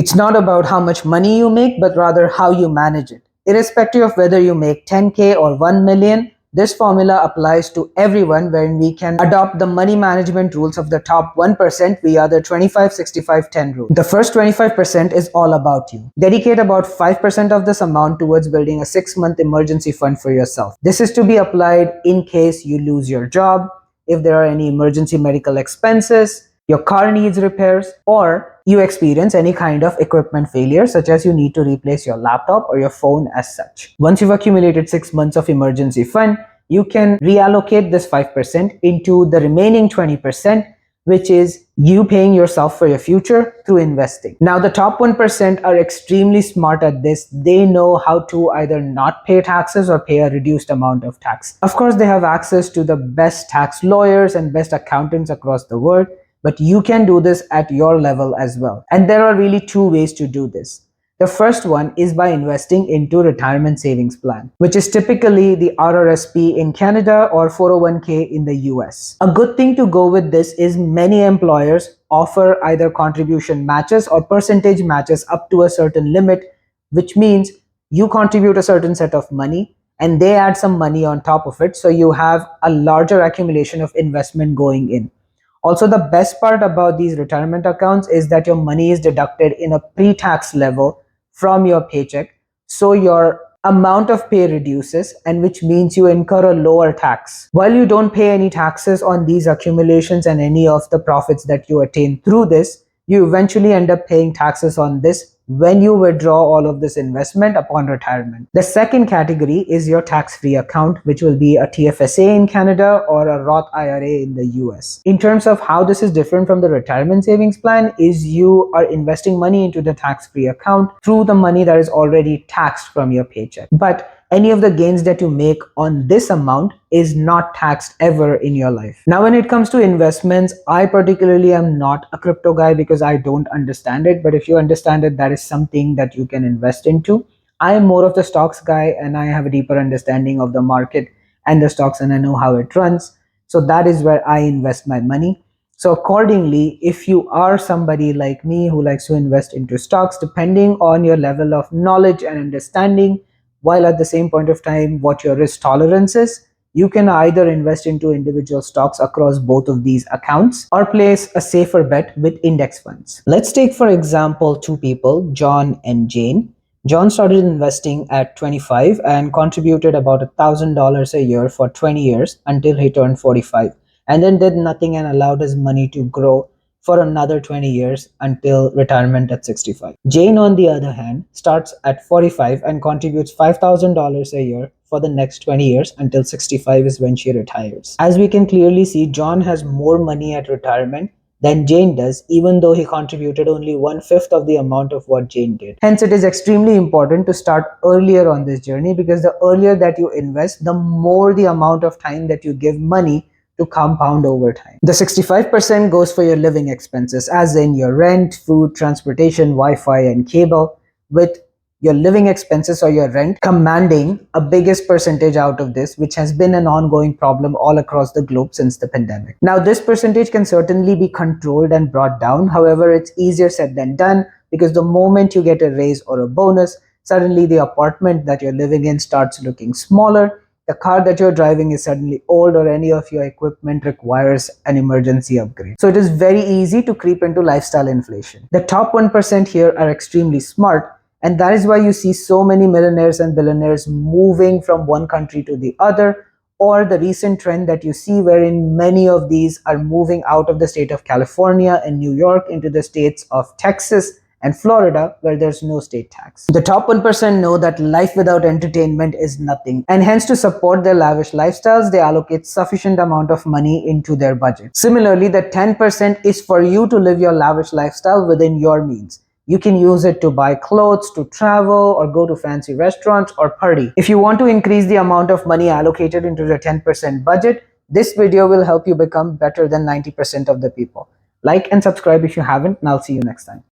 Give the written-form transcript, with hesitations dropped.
It's not about how much money you make, but rather how you manage it. Irrespective of whether you make 10K or 1 million, this formula applies to everyone wherein we can adopt the money management rules of the top 1% via the 25-65-10 rule. The first 25% is all about you. Dedicate about 5% of this amount towards building a 6-month emergency fund for yourself. This is to be applied in case you lose your job, if there are any emergency medical expenses, your car needs repairs, or you experience any kind of equipment failure, such as you need to replace your laptop or your phone as such. Once you've accumulated 6 months of emergency fund, you can reallocate this 5% into the remaining 20%, which is you paying yourself for your future through investing. Now, the top 1% are extremely smart at this. They know how to either not pay taxes or pay a reduced amount of tax. Of course, they have access to the best tax lawyers and best accountants across the world, but you can do this at your level as well. And there are really two ways to do this. The first one is by investing into retirement savings plan, which is typically the RRSP in Canada or 401k in the US. A good thing to go with this is many employers offer either contribution matches or percentage matches up to a certain limit, which means you contribute a certain set of money and they add some money on top of it, so you have a larger accumulation of investment going in. Also, the best part about these retirement accounts is that your money is deducted in a pre-tax level from your paycheck. So your amount of pay reduces, and which means you incur a lower tax. While you don't pay any taxes on these accumulations and any of the profits that you attain through this, you eventually end up paying taxes on this when you withdraw all of this investment upon retirement. The second category is your tax-free account, which will be a TFSA in Canada or a Roth IRA in the US. In terms of how this is different from the retirement savings plan, is you are investing money into the tax-free account through the money that is already taxed from your paycheck. But any of the gains that you make on this amount is not taxed ever in your life. Now, when it comes to investments, I particularly am not a crypto guy because I don't understand it. But if you understand it, that is something that you can invest into. I am more of the stocks guy and I have a deeper understanding of the market and the stocks and I know how it runs. So that is where I invest my money. So accordingly, if you are somebody like me who likes to invest into stocks, depending on your level of knowledge and understanding, while at the same point of time what your risk tolerance is, you can either invest into individual stocks across both of these accounts or place a safer bet with index funds. Let's take for example two people, John and Jane. John started investing at 25 and contributed about $1,000 a year for 20 years until he turned 45, and then did nothing and allowed his money to grow for another 20 years until retirement at 65. Jane, on the other hand, starts at 45 and contributes $5,000 a year for the next 20 years until 65 is when she retires. As we can clearly see, John has more money at retirement than Jane does, even though he contributed only 1/5 of the amount of what Jane did. Hence, it is extremely important to start earlier on this journey, because the earlier that you invest, the more the amount of time that you give money to compound over time. The 65% goes for your living expenses, as in your rent, food, transportation, Wi-Fi, and cable, with your living expenses or your rent commanding a biggest percentage out of this, which has been an ongoing problem all across the globe since the pandemic. Now, this percentage can certainly be controlled and brought down. However, it's easier said than done, because the moment you get a raise or a bonus, suddenly the apartment that you're living in starts looking smaller. The car that you're driving is suddenly old, or any of your equipment requires an emergency upgrade. So it is very easy to creep into lifestyle inflation. The top 1% here are extremely smart, and that is why you see so many millionaires and billionaires moving from one country to the other, or the recent trend that you see wherein many of these are moving out of the state of California and New York into the states of Texas and Florida, where there's no state tax. The top 1% know that life without entertainment is nothing, and hence to support their lavish lifestyles, they allocate sufficient amount of money into their budget. Similarly, the 10% is for you to live your lavish lifestyle within your means. You can use it to buy clothes, to travel, or go to fancy restaurants or party. If you want to increase the amount of money allocated into the 10% budget, this video will help you become better than 90% of the people. Like and subscribe if you haven't, and I'll see you next time.